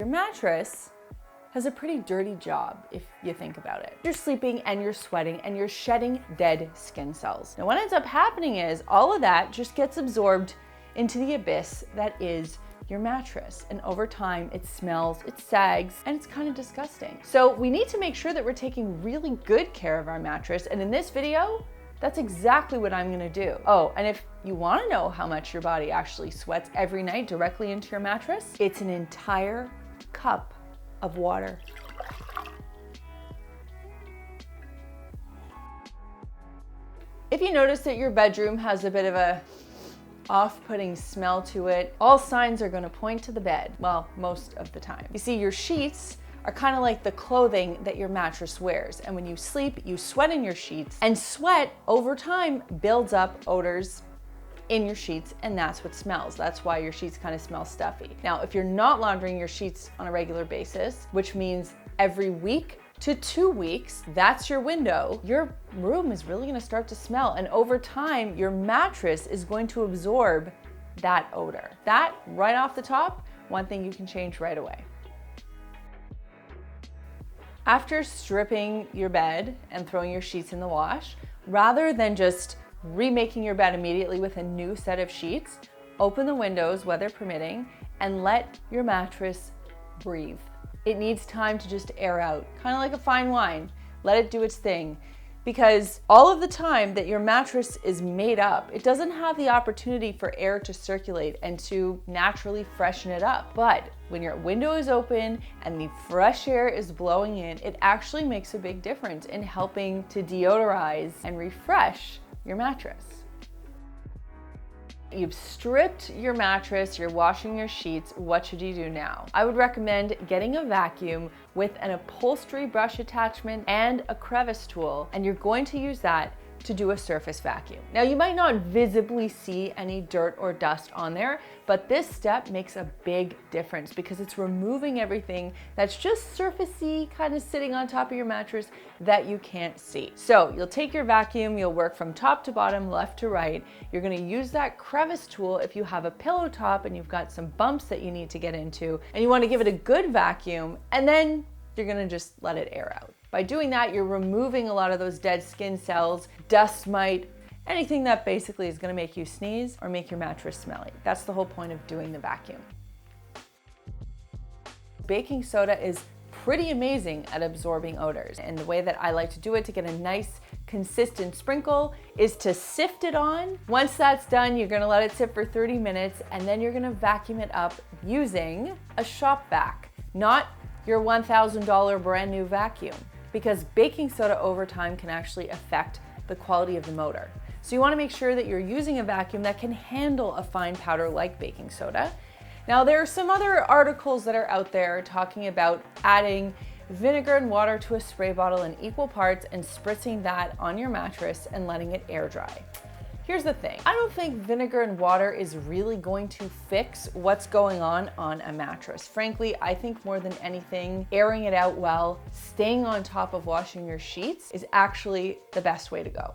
mattress has a pretty dirty job if you think about it. You're sleeping and you're sweating and you're shedding dead skin cells. Now what ends up happening is all of that just gets absorbed into the abyss that is your mattress. And over time, it smells, it sags, and it's kind of disgusting. So we need to make sure that we're taking really good care of our mattress. And in this video, that's exactly what I'm gonna do. Oh, and if you wanna know how much your body actually sweats every night directly into your mattress, it's an entire cup of water. If you notice that your bedroom has a bit of a off-putting smell to it, all signs are gonna point to the bed. Well, most of the time. You see, your sheets are kind of like the clothing that your mattress wears. And when you sleep, you sweat in your sheets, and sweat over time builds up odors in your sheets, and that's what smells. That's why your sheets kind of smell stuffy. Now, if you're not laundering your sheets on a regular basis, which means every week to 2 weeks, that's your window, your room is really gonna start to smell. And over time, your mattress is going to absorb that odor. That, right off the top, one thing you can change right away. After stripping your bed and throwing your sheets in the wash, rather than just remaking your bed immediately with a new set of sheets, open the windows, weather permitting, and let your mattress breathe. It needs time to just air out, kind of like a fine wine. Let it do its thing. Because all of the time that your mattress is made up, it doesn't have the opportunity for air to circulate and to naturally freshen it up. But when your window is open and the fresh air is blowing in, it actually makes a big difference in helping to deodorize and refresh your mattress. You've stripped your mattress, you're washing your sheets, what should you do now? I would recommend getting a vacuum with an upholstery brush attachment and a crevice tool, and you're going to use that to do a surface vacuum. Now, you might not visibly see any dirt or dust on there, but this step makes a big difference because it's removing everything that's just surfacey, kind of sitting on top of your mattress that you can't see. So you'll take your vacuum, you'll work from top to bottom, left to right. You're gonna use that crevice tool if you have a pillow top and you've got some bumps that you need to get into, and you wanna give it a good vacuum, and then you're gonna just let it air out. By doing that, you're removing a lot of those dead skin cells, dust mite, anything that basically is gonna make you sneeze or make your mattress smelly. That's the whole point of doing the vacuum. Baking soda is pretty amazing at absorbing odors. And the way that I like to do it to get a nice, consistent sprinkle is to sift it on. Once that's done, you're gonna let it sit for 30 minutes, and then you're gonna vacuum it up using a shop vac, not your $1,000 brand new vacuum, because baking soda over time can actually affect the quality of the motor. So you wanna make sure that you're using a vacuum that can handle a fine powder like baking soda. Now, there are some other articles that are out there talking about adding vinegar and water to a spray bottle in equal parts and spritzing that on your mattress and letting it air dry. Here's the thing, I don't think vinegar and water is really going to fix what's going on a mattress. Frankly, I think more than anything, airing it out well, staying on top of washing your sheets is actually the best way to go.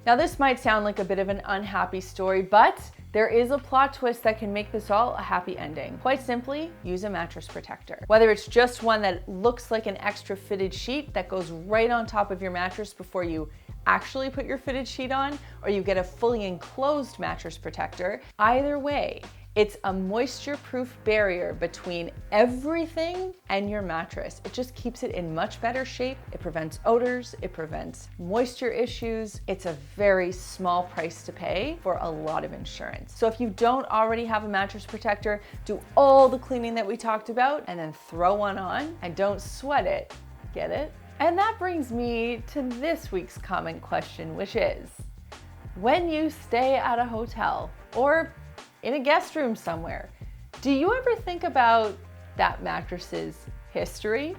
Now, this might sound like a bit of an unhappy story, but there is a plot twist that can make this all a happy ending. Quite simply, use a mattress protector. Whether it's just one that looks like an extra fitted sheet that goes right on top of your mattress before you actually put your fitted sheet on, or you get a fully enclosed mattress protector, either way, it's a moisture-proof barrier between everything and your mattress. It just keeps it in much better shape. It prevents odors, it prevents moisture issues. It's a very small price to pay for a lot of insurance. So if you don't already have a mattress protector, do all the cleaning that we talked about and then throw one on, and don't sweat it. Get it? And that brings me to this week's comment question, which is, when you stay at a hotel or in a guest room somewhere, do you ever think about that mattress's history?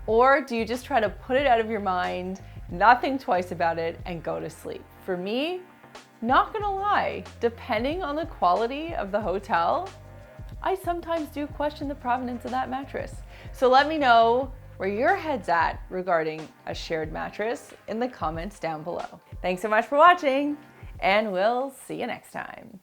Or do you just try to put it out of your mind, not think twice about it, and go to sleep? For me, not gonna lie, depending on the quality of the hotel, I sometimes do question the provenance of that mattress. So let me know where your head's at regarding a shared mattress in the comments down below. Thanks so much for watching, and we'll see you next time.